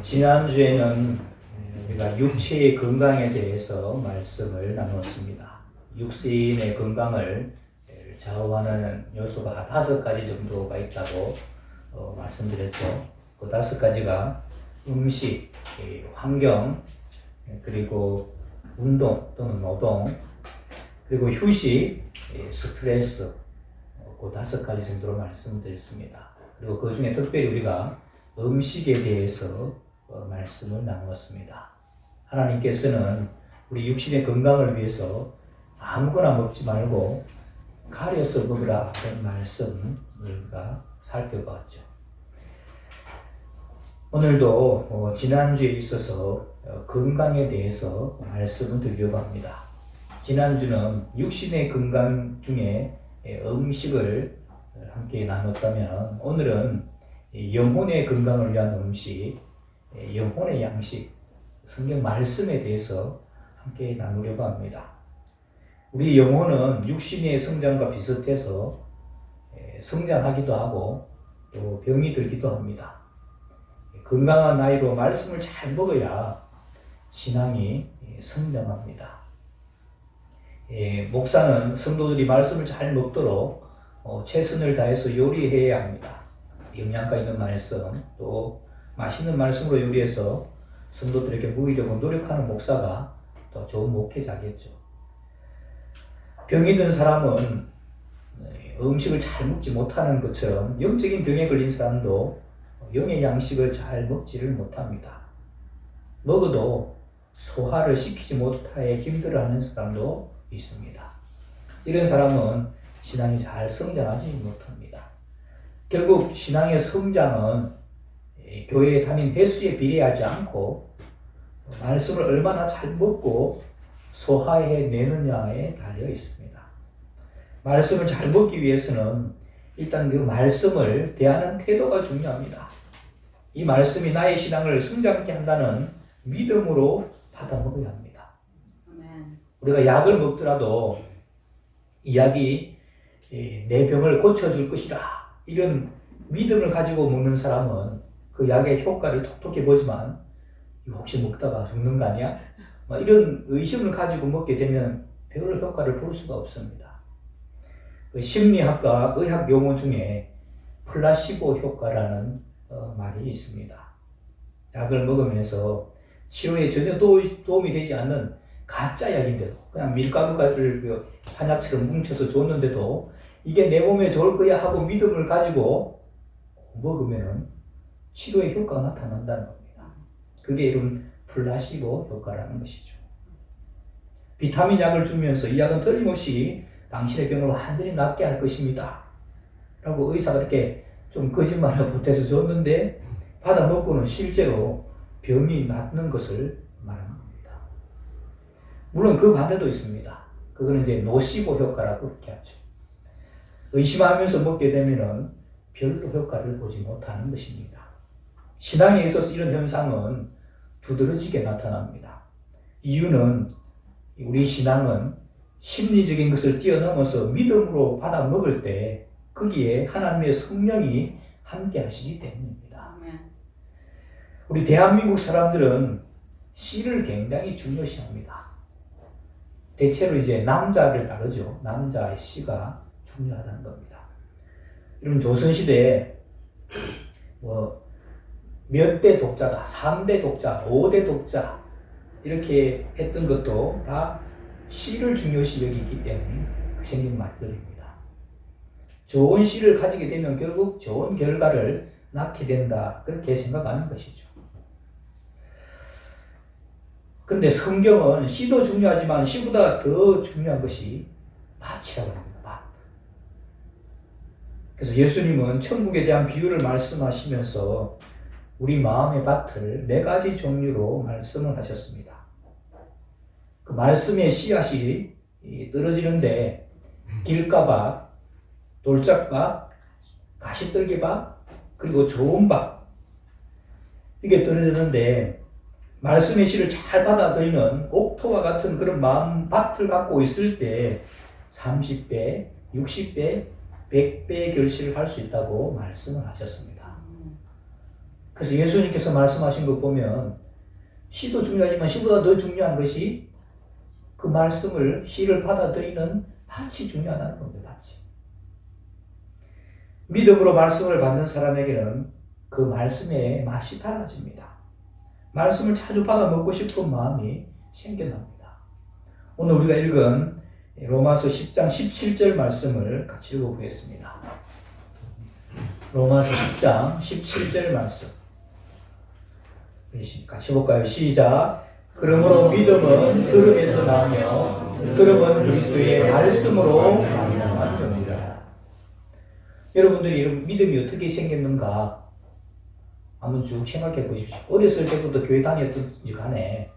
지난주에는 우리가 육체의 건강에 대해서 말씀을 나누었습니다. 육신의 건강을 좌우하는 요소가 5가지 정도가 있다고 말씀드렸죠. 그 5가지가 음식, 환경, 그리고 운동 또는 노동, 그리고 휴식, 스트레스, 그 5가지 정도로 말씀드렸습니다. 그리고 그 중에 특별히 우리가 음식에 대해서 말씀을 나누었습니다. 하나님께서는 우리 육신의 건강을 위해서 아무거나 먹지 말고 가려서 먹으라 하는 말씀을 우리가 살펴봤죠. 오늘도 지난주에 있어서 건강에 대해서 말씀을 드리려고 합니다. 지난주는 육신의 건강 중에 음식을 함께 나눴다면 오늘은 영혼의 건강을 위한 음식, 영혼의 양식, 성경 말씀에 대해서 함께 나누려고 합니다. 우리 영혼은 육신의 성장과 비슷해서 성장하기도 하고 또 병이 들기도 합니다. 건강한 나이로 말씀을 잘 먹어야 신앙이 성장합니다. 목사는 성도들이 말씀을 잘 먹도록 최선을 다해서 요리해야 합니다. 영양가 있는 말씀, 또 맛있는 말씀으로 요리해서 성도들에게 보이려고 노력하는 목사가 더 좋은 목회자겠죠. 병이 든 사람은 음식을 잘 먹지 못하는 것처럼 영적인 병에 걸린 사람도 영의 양식을 잘 먹지를 못합니다. 먹어도 소화를 시키지 못하여 힘들어하는 사람도 있습니다. 이런 사람은 신앙이 잘 성장하지 못합니다. 결국 신앙의 성장은 교회에 다닌 횟수에 비례하지 않고 말씀을 얼마나 잘 먹고 소화해내느냐에 달려 있습니다. 말씀을 잘 먹기 위해서는 일단 그 말씀을 대하는 태도가 중요합니다. 이 말씀이 나의 신앙을 성장케 한다는 믿음으로 받아 먹어야 합니다. 우리가 약을 먹더라도 이 약이 내 병을 고쳐줄 것이라 이런 믿음을 가지고 먹는 사람은 그 약의 효과를 톡톡히 보지만 이거 혹시 먹다가 죽는 거 아니야? 이런 의심을 가지고 먹게 되면 별 효과를 볼 수가 없습니다. 그 심리학과 의학 용어 중에 플라시보 효과라는 말이 있습니다. 약을 먹으면서 치료에 전혀 도움이 되지 않는 가짜 약인데도 그냥 밀가루를 한약처럼 뭉쳐서 줬는데도 이게 내 몸에 좋을 거야 하고 믿음을 가지고 먹으면 치료의 효과가 나타난다는 겁니다. 그게 이런 플라시보 효과라는 것이죠. 비타민 약을 주면서 이 약은 틀림없이 당신의 병을 완전히 낫게 할 것입니다 라고 의사가 이렇게 좀 거짓말을 보태서 줬는데 받아 먹고는 실제로 병이 낫는 것을 말하는 겁니다. 물론 그 반대도 있습니다. 그거는 이제 노시보 효과라고 그렇게 하죠. 의심하면서 먹게 되면은 별로 효과를 보지 못하는 것입니다. 신앙에 있어서 이런 현상은 두드러지게 나타납니다. 이유는 우리 신앙은 심리적인 것을 뛰어넘어서 믿음으로 받아 먹을 때 거기에 하나님의 성령이 함께 하시기 때문입니다. 우리 대한민국 사람들은 씨를 굉장히 중요시합니다. 대체로 이제 남자를 따르죠. 남자의 씨가 중요하다는 겁니다. 여러분 조선시대에 몇 대 독자다, 3대 독자, 5대 독자 이렇게 했던 것도 다 씨를 중요시 여기기 때문에 생긴 말들입니다. 좋은 씨를 가지게 되면 결국 좋은 결과를 낳게 된다 그렇게 생각하는 것이죠. 그런데 성경은 씨도 중요하지만 씨보다 더 중요한 것이 밭이라고 합니다. 밭. 그래서 예수님은 천국에 대한 비유를 말씀하시면서 우리 마음의 밭을 4가지 종류로 말씀을 하셨습니다. 그 말씀의 씨앗이 떨어지는데 길가밭, 돌짝밭, 가시떨기밭, 그리고 좋은 밭 이게 떨어지는데 말씀의 씨를 잘 받아들이는 옥토와 같은 그런 마음 밭을 갖고 있을 때 30배, 60배, 100배의 결실을 할 수 있다고 말씀을 하셨습니다. 그래서 예수님께서 말씀하신 거 보면 씨도 중요하지만 씨보다 더 중요한 것이 그 말씀을 씨를 받아들이는 밭이 중요하다는 겁니다. 밭이. 믿음으로 말씀을 받는 사람에게는 그 말씀의 맛이 달라집니다. 말씀을 자주 받아 먹고 싶은 마음이 생겨납니다. 오늘 우리가 읽은 로마서 10장 17절 말씀을 같이 읽어보겠습니다. 로마서 10장 17절 말씀 같이 볼까요? 시작. 그러므로 믿음은 들음에서 나오며 들음은 그리스도의 말씀으로 말미암아 됩니다. 여러분들이 믿음이 어떻게 생겼는가 한번 쭉 생각해 보십시오. 어렸을 때부터 교회 다녔든지 간에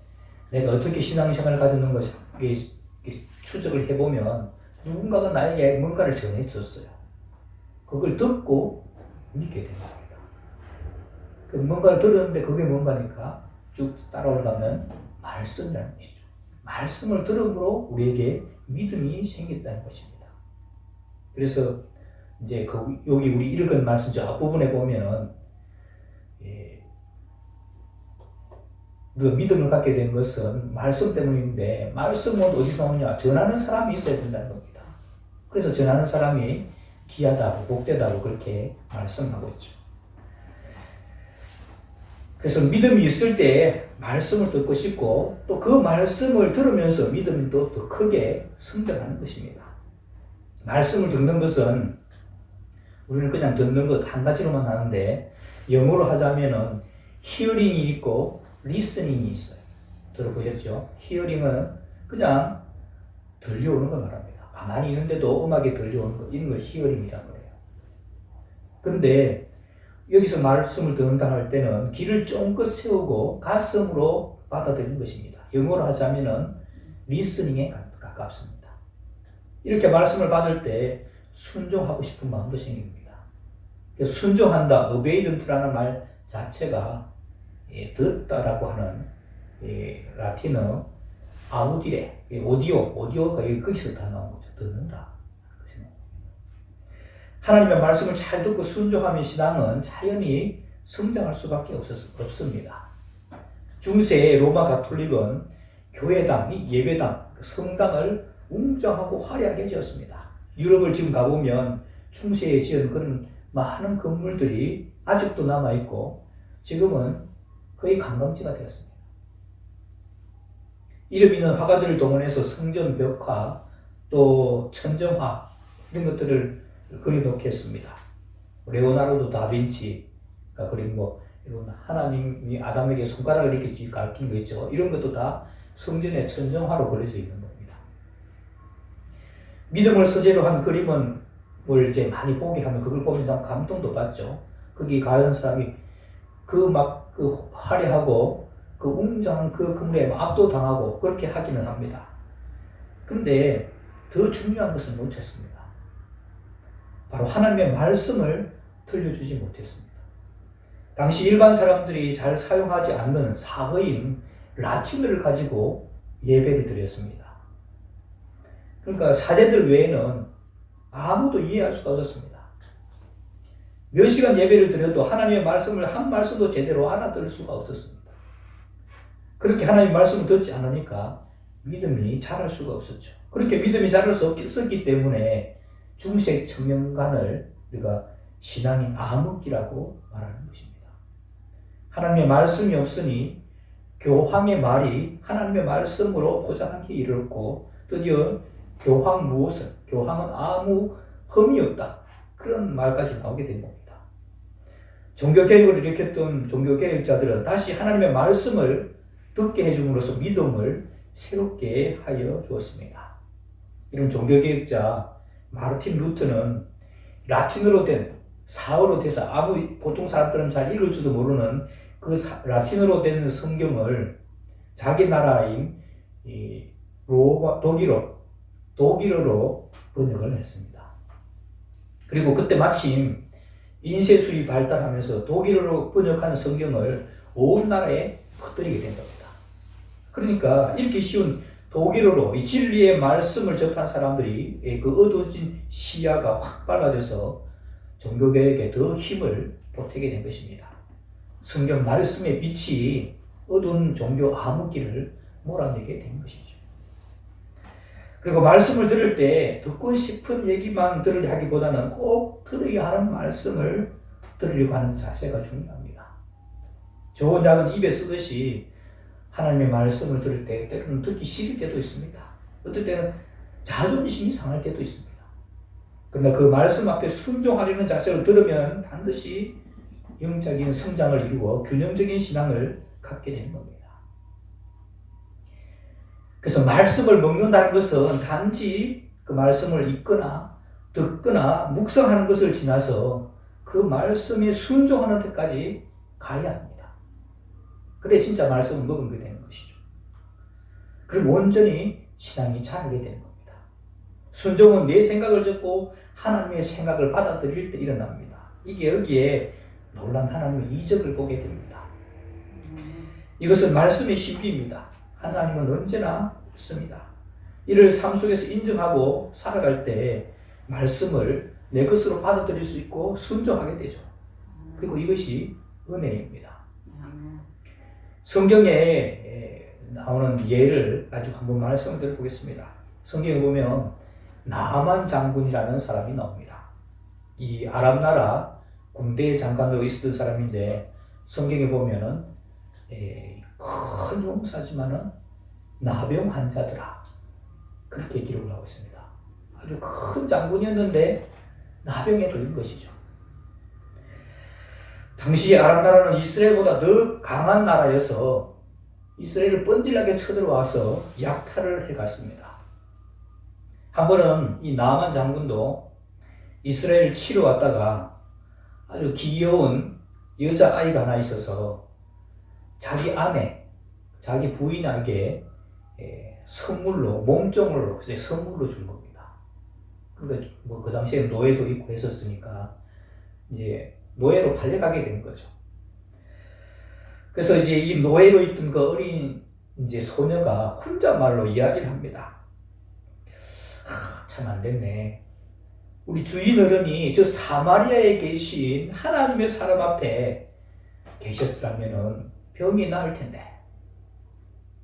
내가 어떻게 신앙생활을 가졌는 것을 추적을 해보면 누군가가 나에게 뭔가를 전해줬어요. 그걸 듣고 믿게 된 겁니다. 그 뭔가를 들었는데 그게 뭔가니까 쭉 따라올라가면 말씀이라는 것이죠. 말씀을 들음으로 우리에게 믿음이 생겼다는 것입니다. 그래서 이제 여기 우리 읽은 말씀 저 앞부분에 보면은 그 믿음을 갖게 된 것은 말씀 때문인데 말씀은 어디서 나오냐? 전하는 사람이 있어야 된다는 겁니다. 그래서 전하는 사람이 귀하다고 복되다고 그렇게 말씀하고 있죠. 그래서 믿음이 있을 때 말씀을 듣고 싶고 또 그 말씀을 들으면서 믿음이 또 더 크게 성장하는 것입니다. 말씀을 듣는 것은 우리는 그냥 듣는 것 한 가지로만 하는데 영어로 하자면은 히어링이 있고 리스닝이 있어요. 들어보셨죠? 히어링은 그냥 들려오는 걸 말합니다. 가만히 있는데도 음악이 들려오는 거, 이런 걸 히어링이라고 그래요. 그런데 여기서 말씀을 듣는다 할 때는 귀를 쫑긋 세우고 가슴으로 받아들이는 것입니다. 영어로 하자면은 리스닝에 가깝습니다. 이렇게 말씀을 받을 때 순종하고 싶은 마음도 생깁니다. 순종한다, obedient라는 말 자체가 듣다라고 하는 라틴어 아우디레, 오디오가 거기서 다 나온 거죠. 듣는다. 하나님의 말씀을 잘 듣고 순종하면 신앙은 자연히 성장할 수밖에 없습니다. 중세의 로마 가톨릭은 교회당, 예배당, 성당을 웅장하고 화려하게 지었습니다. 유럽을 지금 가보면 중세에 지은 그런 많은 건물들이 아직도 남아있고 지금은 거의 관광지가 되었습니다. 이름 있는 화가들을 동원해서 성전 벽화, 또 천정화 이런 것들을 그려놓게 했습니다. 레오나르도 다빈치가 그린 이런 하나님이 아담에게 손가락을 이렇게 가르친 거 있죠. 이런 것도 다 성전의 천정화로 그려져 있는 겁니다. 믿음을 소재로 한 그림은 뭘 이제 많이 보게 하면 그걸 보면 참 감동도 받죠. 거기 가는 사람이 그 화려하고 그 웅장한 그 건물에 압도당하고 그렇게 하기는 합니다. 그런데 더 중요한 것은 놓쳤습니다. 바로 하나님의 말씀을 들려주지 못했습니다. 당시 일반 사람들이 잘 사용하지 않는 사허인 라틴어를 가지고 예배를 드렸습니다. 그러니까 사제들 외에는 아무도 이해할 수가 없었습니다. 몇 시간 예배를 드려도 하나님의 말씀을 한 말씀도 제대로 알아들을 수가 없었습니다. 그렇게 하나님의 말씀을 듣지 않으니까 믿음이 자랄 수가 없었죠. 그렇게 믿음이 자랄 수 없었기 때문에 중세 청년간을 우리가 신앙의 암흑기라고 말하는 것입니다. 하나님의 말씀이 없으니 교황의 말이 하나님의 말씀으로 포장하기 이르렀고 드디어 교황 무엇을? 교황은 아무 흠이 없다. 그런 말까지 나오게 된 겁니다. 종교개혁을 일으켰던 종교개혁자들은 다시 하나님의 말씀을 듣게 해줌으로써 믿음을 새롭게 하여 주었습니다. 이런 종교개혁자 마르틴 루터는 라틴어로 된 사어로 돼서 보통 사람들은 잘 읽을 줄도 모르는 그 라틴어로 된 성경을 자기 나라인 독일어로 번역을 했습니다. 그리고 그때 마침 인쇄술이 발달하면서 독일어로 번역한 성경을 온 나라에 퍼뜨리게 된 겁니다. 그러니까 읽기 쉬운 독일어로 이 진리의 말씀을 접한 사람들이 그 어두워진 시야가 확 빨라져서 종교개혁에 더 힘을 보태게 된 것입니다. 성경 말씀의 빛이 어두운 종교 암흑기를 몰아내게 된 것이죠. 그리고 말씀을 들을 때 듣고 싶은 얘기만 들으려 하기보다는 꼭 들어야 하는 말씀을 들으려고 하는 자세가 중요합니다. 좋은 약은 입에 쓰듯이 하나님의 말씀을 들을 때 때로는 듣기 싫을 때도 있습니다. 어떨 때는 자존심이 상할 때도 있습니다. 그러나 그 말씀 앞에 순종하려는 자세로 들으면 반드시 영적인 성장을 이루어 균형적인 신앙을 갖게 되는 겁니다. 그래서 말씀을 먹는다는 것은 단지 그 말씀을 읽거나 듣거나 묵상하는 것을 지나서 그 말씀에 순종하는 데까지 가야 합니다. 그래 진짜 말씀을 먹은 게 되는 것이죠. 그리고 온전히 신앙이 자라게 되는 겁니다. 순종은 내 생각을 듣고 하나님의 생각을 받아들일 때 일어납니다. 이게 여기에 놀란 하나님의 이적을 보게 됩니다. 이것은 말씀의 신비입니다. 하나님은 언제나 없습니다. 이를 삶 속에서 인정하고 살아갈 때 말씀을 내 것으로 받아들일 수 있고 순종하게 되죠. 그리고 이것이 은혜입니다. 성경에 나오는 예를 가지고 한번 말씀을 드려보겠습니다. 성경에 보면 나만 장군이라는 사람이 나옵니다. 이 아람 나라 군대 장관으로 있었던 사람인데 성경에 보면은 큰 용사지만은 나병 환자더라 그렇게 기록을 하고 있습니다. 아주 큰 장군이었는데 나병에 걸린 것이죠. 당시 아람 나라는 이스라엘보다 더 강한 나라여서 이스라엘을 뻔질나게 쳐들어와서 약탈을 해갔습니다. 한 번은 이 나만 장군도 이스라엘을 치러 왔다가 아주 귀여운 여자아이가 하나 있어서 자기 아내, 자기 부인에게 선물로, 몸종을 선물로 준 겁니다. 그러니까 뭐 그 당시에 노예도 있고 했었으니까 이제 노예로 팔려가게 된 거죠. 그래서 이제 이 노예로 있던 그 어린 이제 소녀가 혼잣말로 이야기를 합니다. 참 안 됐네. 우리 주인 어른이 저 사마리아에 계신 하나님의 사람 앞에 계셨더라면은 병이 나을 텐데.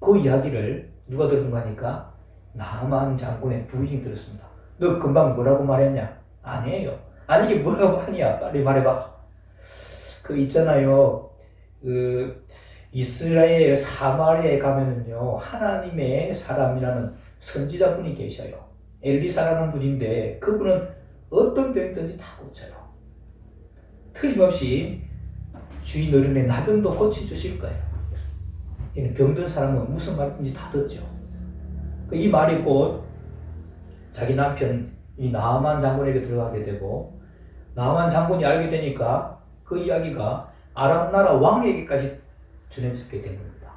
그 이야기를 누가 들은 거니까 나만 장군의 부인이 들었습니다. 너 금방 뭐라고 말했냐? 아니에요. 아니 이게 뭐라고 하냐? 빨리 말해봐. 그 있잖아요. 그 이스라엘 사마리아에 가면은요 하나님의 사람이라는 선지자분이 계셔요. 엘리사라는 분인데 그분은 어떤 병이든지 다 고쳐요. 틀림없이 주인 어른의 나병도 고쳐주실 거예요. 병든 사람은 무슨 말인지 다 듣죠. 이 말이 곧 자기 남편 이 나아만 장군에게 들어가게 되고 나아만 장군이 알게 되니까 그 이야기가 아람 나라 왕에게까지 전해지게 된 겁니다.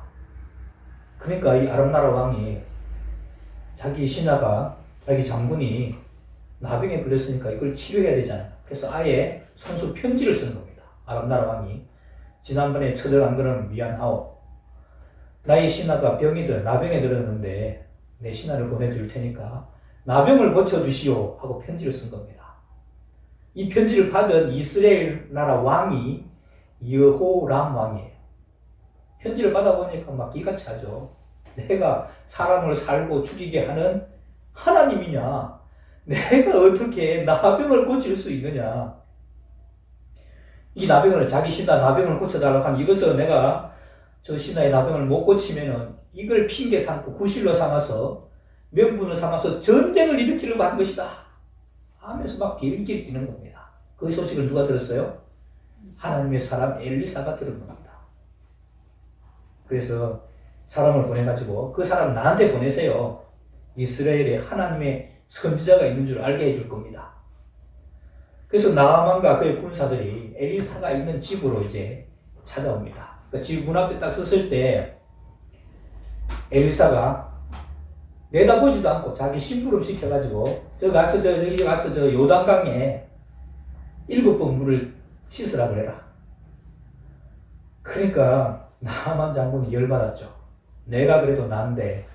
그러니까 이 아람 나라 왕이 자기 신하가 자기 장군이 나병에 걸렸으니까 이걸 치료해야 되잖아요. 그래서 아예 손수 편지를 쓴 겁니다. 아람 나라 왕이 지난번에 쳐들어간 거는 미안하오. 나의 신하가 나병에 들었는데 내 신하를 보내줄 테니까 나병을 고쳐주시오 하고 편지를 쓴 겁니다. 이 편지를 받은 이스라엘 나라 왕이 여호람 왕이에요. 편지를 받아보니까 막 기가 차죠. 내가 사람을 살고 죽이게 하는 하나님이냐? 내가 어떻게 나병을 고칠 수 있느냐? 이 나병을 자기 신하 나병을 고쳐달라고 하면 이것은 내가 저 신하의 나병을 못 고치면은 이걸 핑계 삼고 구실로 삼아서 명분을 삼아서 전쟁을 일으키려고 한 것이다 하면서 막 길길 뛰는 겁니다. 그 소식을 누가 들었어요? 하나님의 사람 엘리사가 들은 겁니다. 그래서 사람을 보내가지고 그 사람 나한테 보내세요. 이스라엘에 하나님의 선지자가 있는 줄 알게 해줄 겁니다. 그래서 나아만과 그의 군사들이 엘리사가 있는 집으로 이제 찾아옵니다. 그러니까 집 문 앞에 딱 섰을 때 엘리사가 내다보지도 않고 자기 심부름 시켜가지고 저기 가서 저 요단강에 7번 물을 씻으라 그래라. 그러니까 나아만 장군이 열받았죠. 내가 그래도 난데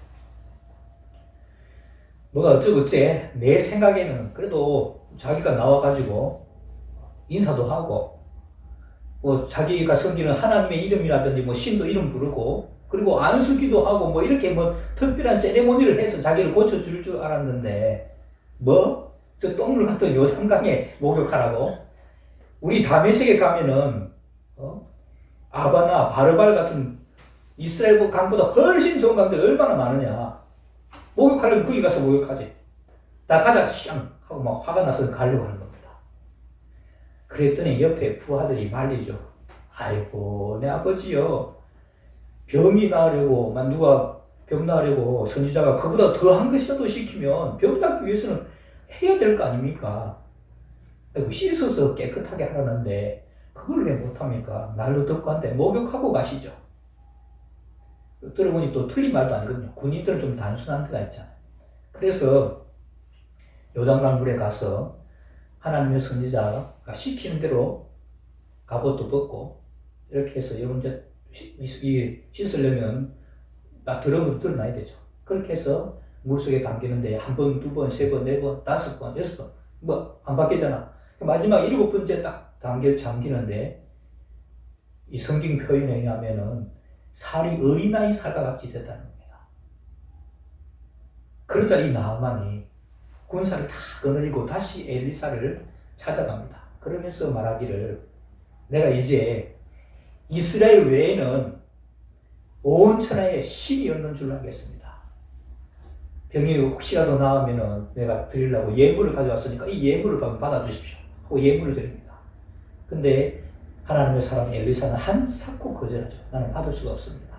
뭐가 어쩌고째 내 생각에는 그래도 자기가 나와가지고 인사도 하고 뭐 자기가 섬기는 하나님의 이름이라든지 뭐 신도 이름 부르고 그리고 안수기도 하고 뭐 이렇게 뭐 특별한 세레모니를 해서 자기를 고쳐줄 줄 알았는데 뭐? 저 똥물 같은 요단강에 목욕하라고? 우리 다메섹에 가면은 아바나 바르발 같은 이스라엘 강보다 훨씬 좋은 강들 얼마나 많으냐. 목욕하려면 거기 가서 목욕하지. 나 가자 쌍 하고 막 화가 나서 가려고 하는 겁니다. 그랬더니 옆에 부하들이 말리죠. 아이고 내 아버지요. 병이 나으려고 누가 병 나으려고 선지자가 그보다 더한 것이라도 시키면 병 낫기 위해서는 해야 될 거 아닙니까? 아이고 씻어서 깨끗하게 하라는데 그걸 왜 못합니까? 날로 덥고 한데 목욕하고 가시죠. 들어보니 또 틀린 말도 아니거든요. 군인들은 좀 단순한 데가 있잖아요. 그래서 요단강 물에 가서 하나님의 선지자가 시키는 대로 갑옷도 벗고 이렇게 해서 여러분 이제 씻으려면 딱 드럼으로 드러나야 되죠. 그렇게 해서 물속에 담기는데 한 번, 두 번, 세 번, 네 번, 다섯 번, 여섯 번 뭐 안 바뀌잖아. 마지막 일곱 번째 딱 잠기는데 이 성경 표현에 의하면은 살이 어린아이 살과 같이 됐다는 겁니다. 그러자 이 나아만이 군사를 다 거느리고 다시 엘리사를 찾아갑니다. 그러면서 말하기를 내가 이제 이스라엘 외에는 온 천하에 신이 없는 줄 알겠습니다. 병이 혹시라도 나으면은 내가 드리려고 예물을 가져왔으니까 이 예물을 받아주십시오 하고 예물을 드립니다. 근데 하나님의 사람 엘리사는 한사코 거절하죠. 나는 받을 수가 없습니다.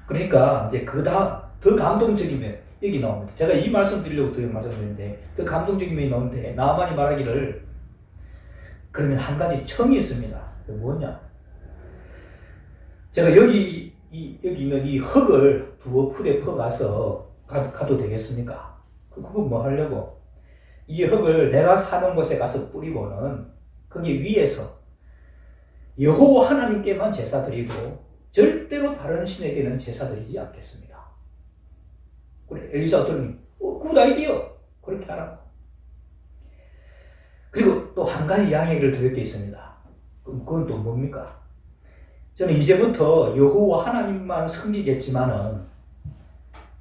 그러니까 이제 더 감동적이면 여기 나옵니다. 제가 이 말씀 드리려고 더 말씀드리는데 더 감동적인 면이 나오는데 나아만이 말하기를 그러면 한 가지 청이 있습니다. 그게 뭐냐? 제가 여기 있는 이 흙을 두어 푸대 퍼가서 가도 되겠습니까? 그거 뭐 하려고? 이 흙을 내가 사는 곳에 가서 뿌리고는 거기 위에서 여호와 하나님께만 제사 드리고 절대로 다른 신에게는 제사 드리지 않겠습니다. 그래 엘리사가 들으니 굿 아이디어 그렇게 하라고. 그리고 또 한 가지 이야기를 드릴 게 있습니다. 그건 또 뭡니까? 저는 이제부터 여호와 하나님만 섬기겠지만은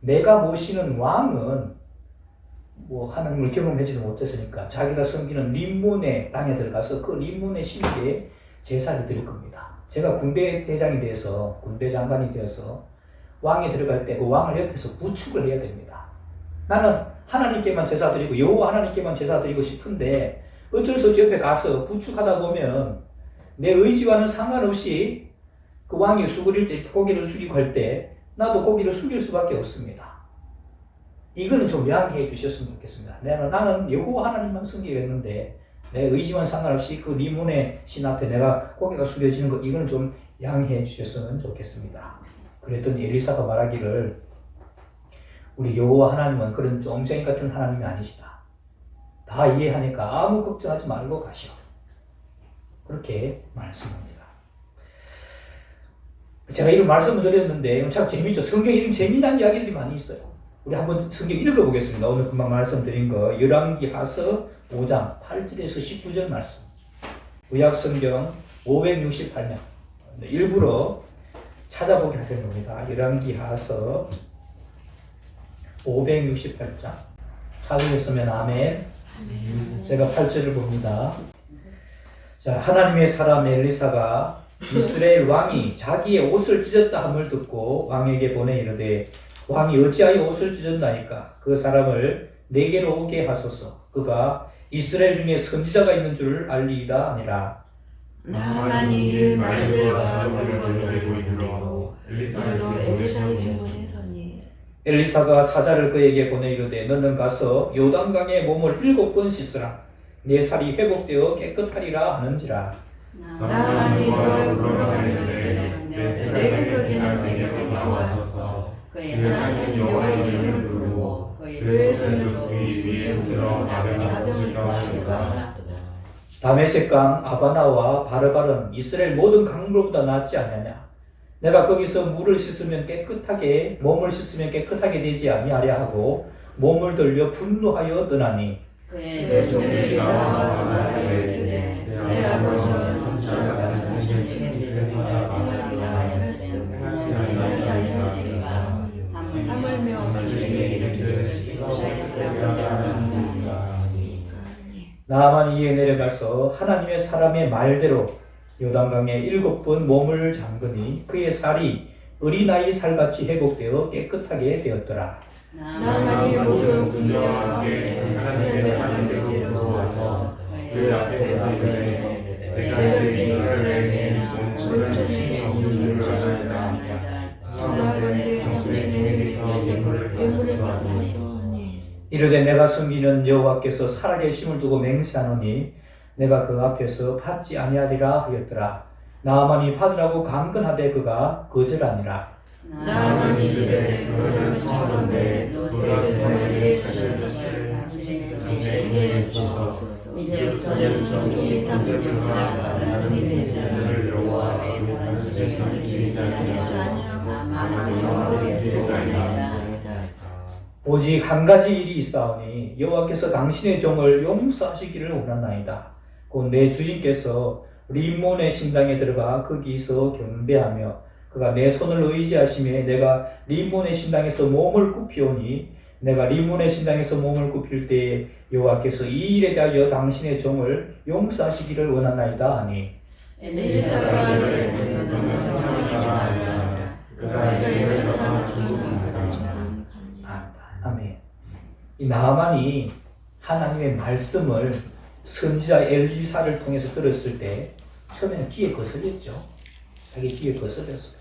내가 모시는 왕은 뭐 하나님을 경험하지도 못했으니까 자기가 섬기는 림몬의 땅에 들어가서 그 림몬의 신에게 제사를 드릴 겁니다. 제가 군대 대장이 돼서 군대 장관이 되어서 왕에 들어갈 때 그 왕을 옆에서 부축을 해야 됩니다. 나는 하나님께만 제사 드리고 여호와 하나님께만 제사 드리고 싶은데 어쩔 수 없이 옆에 가서 부축하다 보면 내 의지와는 상관없이 그 왕이 수그릴 때 고개를 숙이고 할 때 나도 고개를 숙일 수밖에 없습니다. 이거는 좀 양해해 주셨으면 좋겠습니다. 나는 여호와 하나님만 섬기겠는데 내 의지와 상관없이 그 리몬의 신 앞에 내가 고개가 숙여지는 것 이거는 좀 양해해 주셨으면 좋겠습니다. 그랬더니 엘리사가 말하기를 우리 여호와 하나님은 그런 쫌생이 같은 하나님이 아니시다. 다 이해하니까 아무 걱정하지 말고 가시오. 그렇게 말씀합니다. 제가 이런 말씀을 드렸는데 참 재미있죠. 성경에 이런 재미난 이야기들이 많이 있어요. 우리 한번 성경 읽어보겠습니다. 오늘 금방 말씀드린 거 열왕기하서 5장 8절에서 19절 말씀. 구약성경 568면 일부러 찾아보게 하는 겁니다. 열왕기하서 568장 찾으셨으면 아멘. 제가 8절을 봅니다. 자, 하나님의 사람 엘리사가 이스라엘 왕이 자기의 옷을 찢었다 함을 듣고 왕에게 보내 이르되 왕이 어찌하여 옷을 찢었나이까 그 사람을 내게로 오게 하소서. 그가 이스라엘 중에 선지자가 있는 줄을 알리이다 하니라. 나만이 이를 말들과 물건을 들고 엘리사의 집문에 서니 엘리사가 사자를 그에게 보내 이르되 너는 가서 요단강에 몸을 7번 씻으라. 내 살이 회복되어 깨끗하리라 하는지라. 나만이 이를 물러가는데 내 생각에는 내게로 나와서서 하나님 여호와의 이름을 부르고 그의 손으로 그의 위에 흔들어 나병을 고치리라. 다메섹강 아바나와 바르발은 이스라엘 모든 강물보다 낫지 않느냐. 내가 거기서 물을 씻으면 깨끗하게 몸을 씻으면 깨끗하게 되지 아니하랴 하고 몸을 들려 분노하여 떠나니 그의 종들이 나와서 말하여 이르되 내 아버지와 나아만이 이에 내려가서 하나님의 사람의 말대로 요단강에 7번 몸을 잠그니 그의 살이 어린아이 살같이 회복되어 깨끗하게 되었더라. 나만이 모두 군대와 함께 하나님의 사람에게로 와서 그 앞에서 이르되 내가 이스라엘에게 온전히 성령을 전하였다. 청하건대 당신에게서 예물을 받으소서. 이르되 내가 숨기는 여호와께서 살아계심을 두고 맹세하노니 내가 그 앞에서 받지 아니하리라 하였더라. 나아만이 받으라고 강건하되 그가 거절하니라. 나만이 이르되 너는 청하건대 너의 사실을 당신에게 주소서. 이제부터는 종이 당신과 나는 생자를 여호와의 당신을 기리지 아니하고 다만 여호와의 기도하리이다. 오직 한 가지 일이 있사오니 여호와께서 당신의 종을 용서하시기를 원하나이다. 곧 내 주인께서 림몬의 신당에 들어가 거기서 경배하며 그가 내 손을 의지하심에 내가 림몬의 신당에서 몸을 굽히오니 내가 림몬의 신당에서 몸을 굽힐 때에 여호와께서 이 일에 대하여 당신의 종을 용서하시기를 원하나이다 하니 엘리사가 이르되 너는 하나님이 아니라 그가 이스라엘과 중국하다. 아멘. 이 나아만이 하나님의 말씀을 선지자 엘리사를 통해서 들었을 때 처음에는 귀에 거슬렸죠. 자기 귀에 거슬렸어요.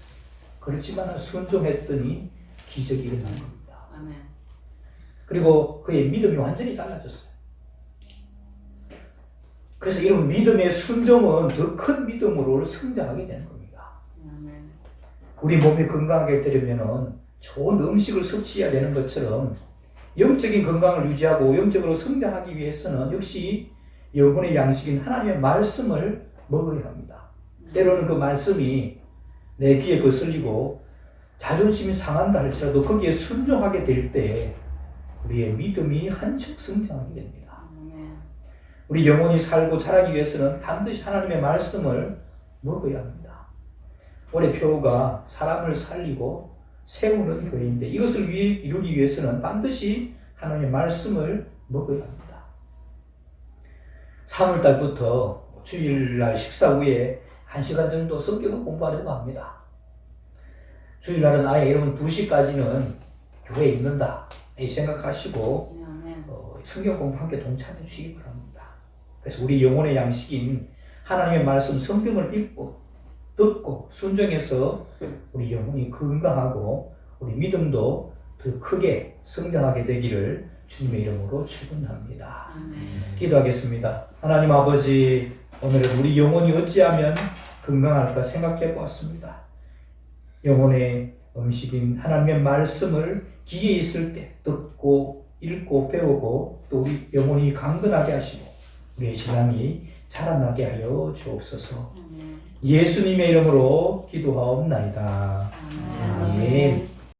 그렇지만 순종했더니 기적이 일어난 겁니다. 아멘. 그리고 그의 믿음이 완전히 달라졌어요. 그래서 여러분 믿음의 순종은 더 큰 믿음으로 성장하게 되는 겁니다. 아멘. 우리 몸이 건강하게 되려면 좋은 음식을 섭취해야 되는 것처럼 영적인 건강을 유지하고 영적으로 성장하기 위해서는 역시 영혼의 양식인 하나님의 말씀을 먹어야 합니다. 때로는 그 말씀이 내 귀에 거슬리고 자존심이 상한다 할지라도 거기에 순종하게 될 때 우리의 믿음이 한층 성장하게 됩니다. 우리 영혼이 살고 자라기 위해서는 반드시 하나님의 말씀을 먹어야 합니다. 올해 표가 사람을 살리고 세우는 교회인데 이것을 이루기 위해서는 반드시 하나님의 말씀을 먹어야 합니다. 3월달부터 주일날 식사 후에 1시간 정도 성경을 공부하려고 합니다. 주일날은 아예 여러분 2시까지는 교회에 있는다 이 생각하시고 성경 공부 함께 동참해 주시기 바랍니다. 그래서 우리 영혼의 양식인 하나님의 말씀 성경을 읽고 듣고 순종해서 우리 영혼이 건강하고 우리 믿음도 더 크게 성장하게 되기를 주님의 이름으로 축원합니다. 기도하겠습니다. 하나님 아버지, 오늘은 우리 영혼이 어찌하면 건강할까 생각해 보았습니다. 영혼의 음식인 하나님의 말씀을 귀에 있을 때 듣고 읽고 배우고 또 우리 영혼이 강건하게 하시고 우리의 신앙이 자라나게 하여 주옵소서. 예수님의 이름으로 기도하옵나이다. 아멘.